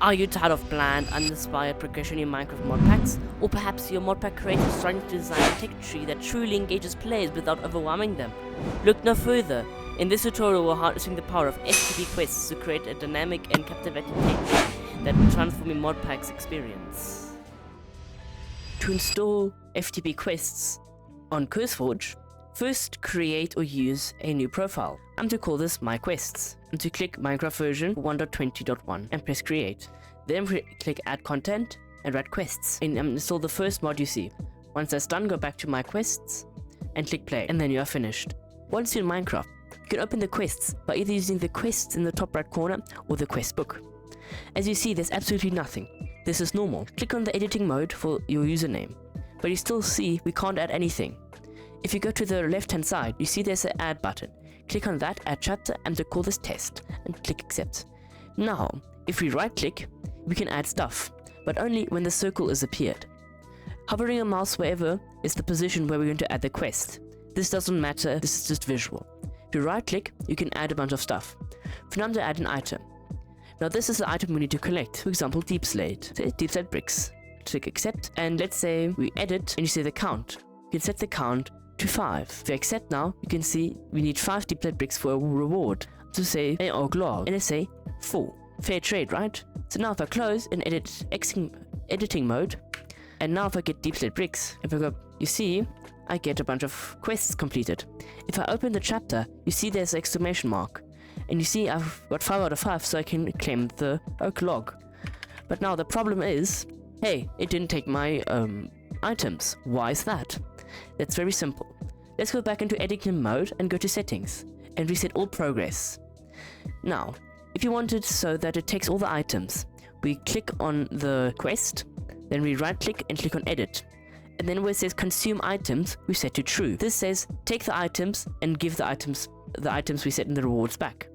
Are you tired of bland, uninspired progression in Minecraft mod packs? Or perhaps your mod pack creator is trying to design a tech tree that truly engages players without overwhelming them? Look no further. In this tutorial, we're harnessing the power of FTP quests to create a dynamic and captivating tech tree that will transform your mod pack's experience. To install FTP quests on CurseForge, first create or use a new profile. I'm to call this My Quests. And to click Minecraft version 1.20.1 and press create. Then click add content and write quests and install the first mod you see. Once that's done, go back to My Quests and click play, and then you are finished. Once you're in Minecraft, you can open the quests by either using the quests in the top right corner or the quest book. As you see, there's absolutely nothing. This is normal. Click on the editing mode for your username, but you still see we can't add anything. If you go to the left hand side, you see there's an add button. Click on that, add chapter, and to call this test, and click accept. Now, if we right click, we can add stuff, but only when the circle is appeared. Hovering your mouse wherever is the position where we're going to add the quest. This doesn't matter, this is just visual. If you right click, you can add a bunch of stuff. For now, I'm going to add an item. Now this is the item we need to collect, for example deep slate bricks. Click accept, and let's say we edit and you see the count. You can set the count to 5. If you accept now, you can see we need 5 deep slate bricks for a reward. To say a oak log, and let's say 4. Fair trade, right? So now if I close and edit editing mode, and now if I get deep slate bricks, if I go, you see I get a bunch of quests completed. If I open the chapter, you see there's an exclamation mark, and you see I've got 5 out of 5, so I can claim the oak log. But now the problem is, hey, it didn't take my items. Why is that? That's very simple. Let's go back into editing mode and go to settings and reset all progress. Now, if you want it so that it takes all the items, we click on the quest, then we right click and click on edit. And then where it says consume items, we set to true. This says take the items and give the items we set in the rewards back.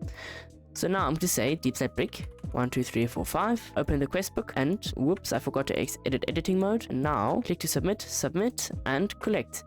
So now I'm going to say deep slate brick 1, 2, 3, 4, 5. Open the quest book and whoops, I forgot to edit editing mode. And now click to submit, and collect.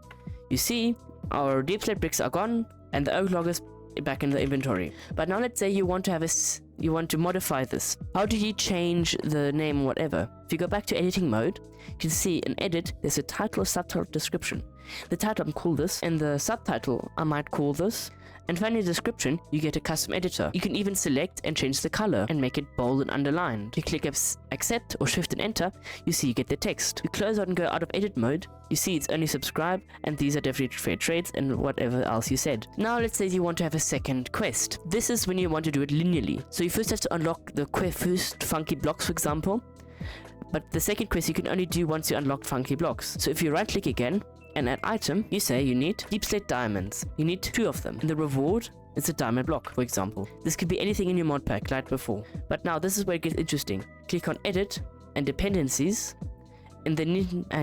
You see our deep slate bricks are gone and the oak log is back in the inventory. But now let's say you want to modify this. How do you change the name or whatever? If you go back to editing mode, you can see in edit there's a title or subtitle description. The title I'm call this, and the subtitle I might call this. And finally, the description, you get a custom editor. You can even select and change the color and make it bold and underlined. You click accept or shift and enter, you see you get the text. You close out and go out of edit mode, you see it's only subscribe, and these are definitely fair trades and whatever else you said. Now let's say you want to have a second quest. This is when you want to do it linearly. So you first have to unlock the first funky blocks, for example. But the second quest you can only do once you unlock funky blocks. So if you right click again, and add item, you say you need deep slate diamonds. You need 2 of them. And the reward is a diamond block, for example. This could be anything in your mod pack like before. But now this is where it gets interesting. Click on edit and dependencies, and then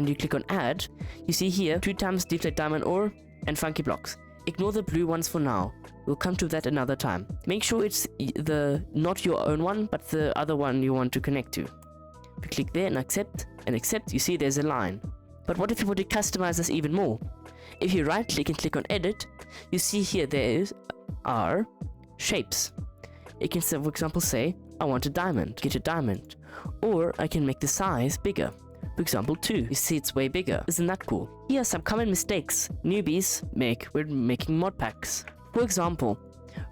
you click on add. You see here 2 times deep slate diamond ore and funky blocks. Ignore the blue ones for now. We'll come to that another time. Make sure it's not your own one, but the other one you want to connect to. If you click there and accept, you see there's a line. But what if you want to customize this even more? If you right click and click on edit, you see here there are shapes. You can, for example, say I want a diamond, get a diamond. Or I can make the size bigger. For example 2. You see it's way bigger. Isn't that cool? Here are some common mistakes newbies make when making mod packs. For example,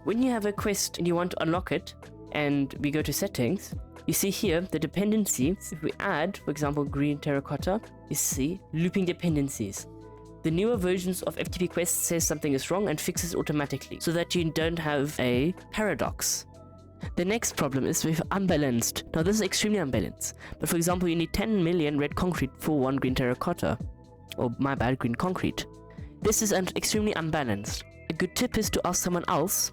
when you have a quest and you want to unlock it, and we go to settings, you see here the dependencies. If we add, for example, green terracotta, you see looping dependencies. The newer versions of FTP Quest says something is wrong and fixes it automatically so that you don't have a paradox. The next problem is with unbalanced. Now this is extremely unbalanced. But for example, you need 10 million red concrete for 1 green terracotta. Or my bad, green concrete. This is extremely unbalanced. A good tip is to ask someone else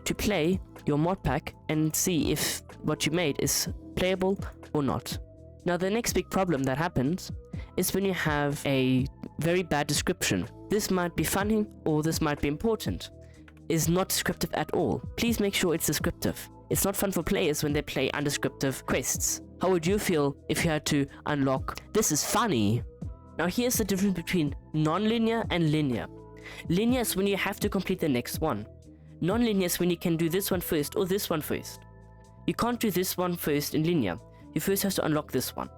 to play your mod pack and see if what you made is playable or not. Now the next big problem that happens is when you have a very bad description. This might be funny or this might be important. Is not descriptive at all. Please make sure it's descriptive. It's not fun for players when they play undescriptive quests. How would you feel if you had to unlock this is funny? Now here's the difference between non-linear and linear. Linear is when you have to complete the next one. Non-linear is when you can do this one first or this one first. You can't do this one first in linear. you first have to unlock this one.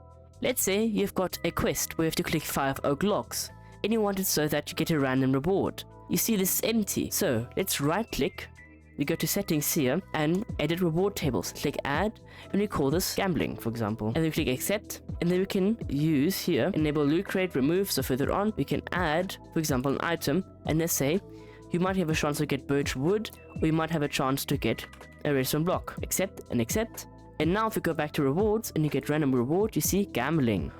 Let's say you've got a quest where you have to collect 5 oak logs, and you want it so that you get a random reward. You see this is empty, so let's right click, we go to settings here, and edit reward tables. Click add, and we call this gambling, for example. And then we click accept, and then we can use here, enable loot crate, remove, so further on, we can add, for example, an item, and let's say, you might have a chance to get birch wood, or you might have a chance to get a redstone block. Accept and accept. And now if we go back to rewards, and you get random reward, you see gambling.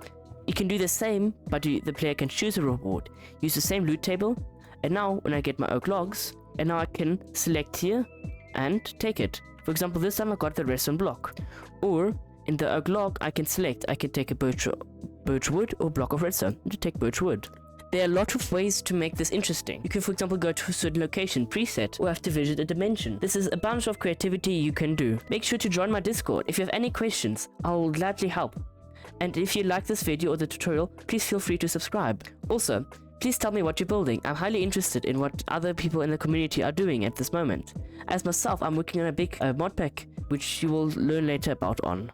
You can do the same, but the player can choose a reward. Use the same loot table, and now when I get my oak logs, and now I can select here and take it. For example, this time I got the redstone block. Or in the oak log, I can select, I can take a birch wood or block of redstone to take birch wood. There are a lot of ways to make this interesting. You can, for example, go to a certain location, preset, or have to visit a dimension. This is a bunch of creativity you can do. Make sure to join my Discord. If you have any questions, I'll gladly help. And if you like this video or the tutorial, please feel free to subscribe. Also, please tell me what you're building. I'm highly interested in what other people in the community are doing at this moment. As myself, I'm working on a big mod pack, which you will learn later about on.